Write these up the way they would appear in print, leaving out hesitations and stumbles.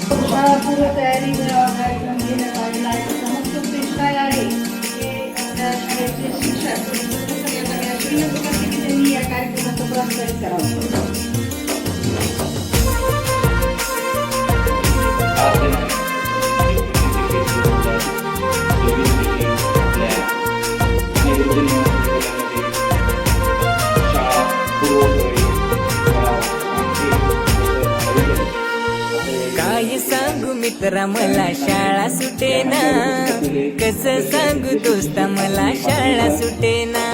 शाळा पूर्व तयारी कार्यक्रम घेण्यात आलेला आहे. समस्त उद्देश काय आहे हे त्या शाळेचे शिक्षक श्रीमंत त्यांनी या कार्यक्रमाचं प्रसारित करावं. काय सांगू मित्रा मला शाळा सुटेना, कसं सांगू दोस्ता मला शाळा सुटेना.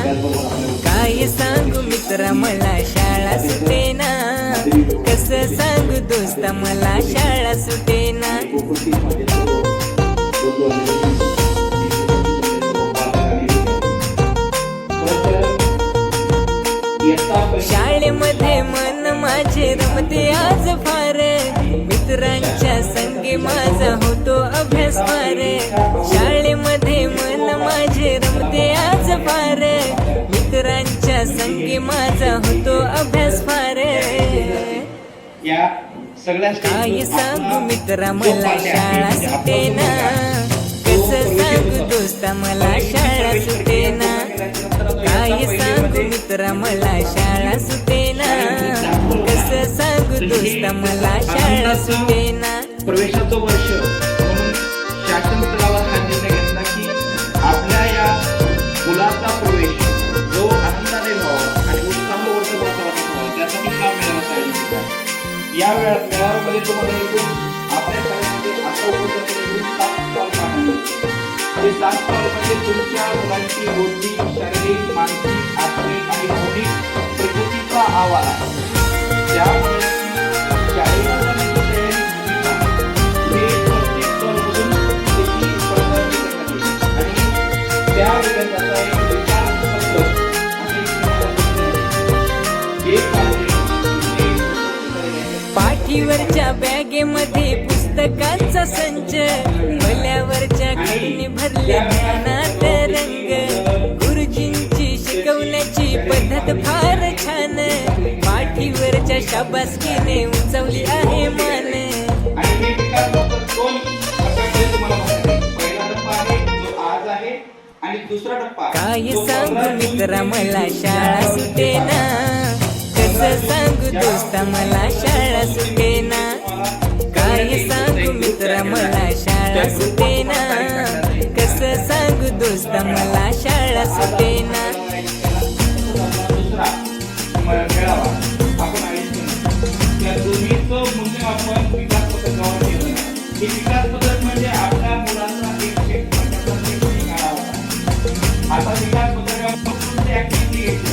काय सांगू मित्रा मला शाळा सुटेना, कसं सांगू दोस्ता मला शाळा सुटेना. शाळेमध्ये मन माझे रमते आज फार, मित्रांच्या संगी माझा होतो अभ्यास फार. शाळेमध्ये मन माझे रमते आज फार, मित्रांच्या संगी माझा होतो अभ्यास फार. काय सांगू मित्रा मला शाळा सुटेना, कसं सांगू दोस्ता मला शाळा सुटेना. काय सांगू मित्रा मला शाळा सुटेना, कसं सांगू दोस्ता मला शाळा सुटेना. प्रवेशाचं वर्ष म्हणून शासन स्तरावर हा निर्णय घेतला की आपल्या या मुलाचा प्रवेश जो आनंदाने व्हावा आणि उत्साह वर्षभराचा व्हावा त्यासाठी काम मिळालं पाहिजे. या मेळाव्यामध्ये तुम्हाला एकूण आपल्या शाळेमध्ये असा उपक्रम 7 स्टॉल पाहण्यात. हे 7 स्टॉल म्हणजे तुमच्या मुलांची बुद्धी, शारीरिक, मानसिक, आत्मिक आणि बौद्धिक प्रगतीचा आवाज आहे. त्यामुळे शाळेला पाठीवरच्या बॅगेमध्ये पुस्तकांचा संच, भल्यावरच्या खिळणी भरले ज्ञानात रंग. गुरुजींची शिकवण्याची पद्धत फार छान, पाठीवरच्या शाबासकीने उंचावली आहे मान. काय सांगू मित्रा मला शाळा सुटेना, कसं सांगू दोस्ता मला शाळा सुटेना. काय सांगू मित्रा मला शाळा सुटेना, कसं सांगू दोस्ता मला शाळा सुटेना. विकास पद्धत म्हणजे आपल्या मुलांना आता विकास पत्रकामध्ये ऍक्टिव्हिटी घेतली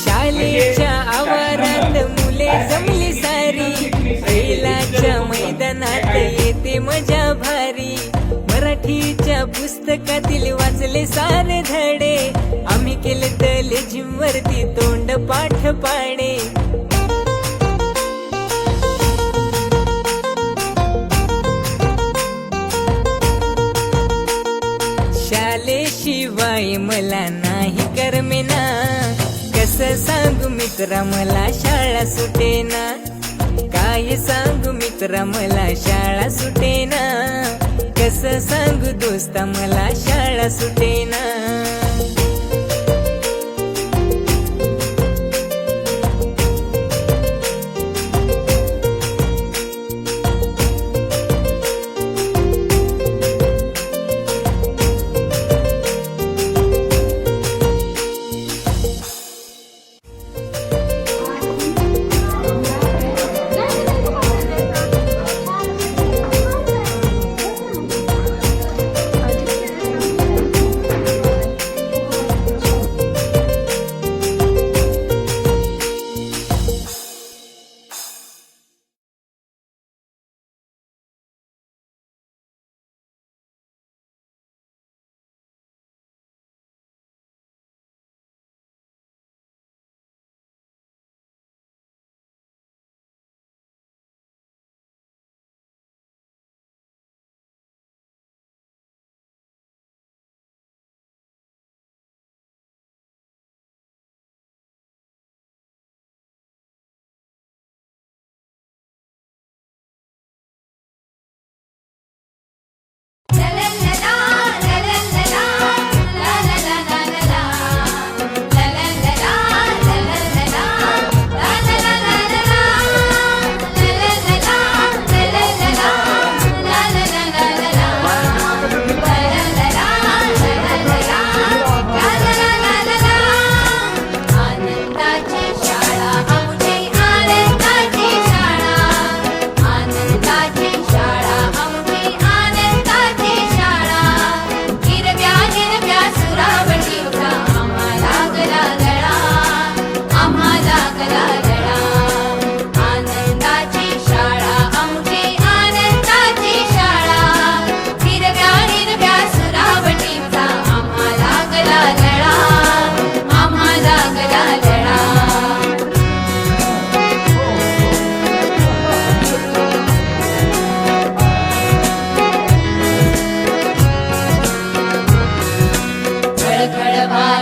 शाळेच्या आवारात मुले जमली सारी, बैलाच्या मैदानात येते मजा भारी. मराठीच्या पुस्तकातील वाचले सारे धडे, आम्ही केले तले जिमवरती तोंड पाठ पाडे. शाळेशिवाय मला नाही करमेना, कसं सांगू मित्रा मला शाळा सुटेना. काय सांगू मित्रा मला शाळा सुटेना, कसं सांगू दोस्ता मला शाळा सुटेना.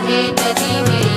आहे नदी मेरी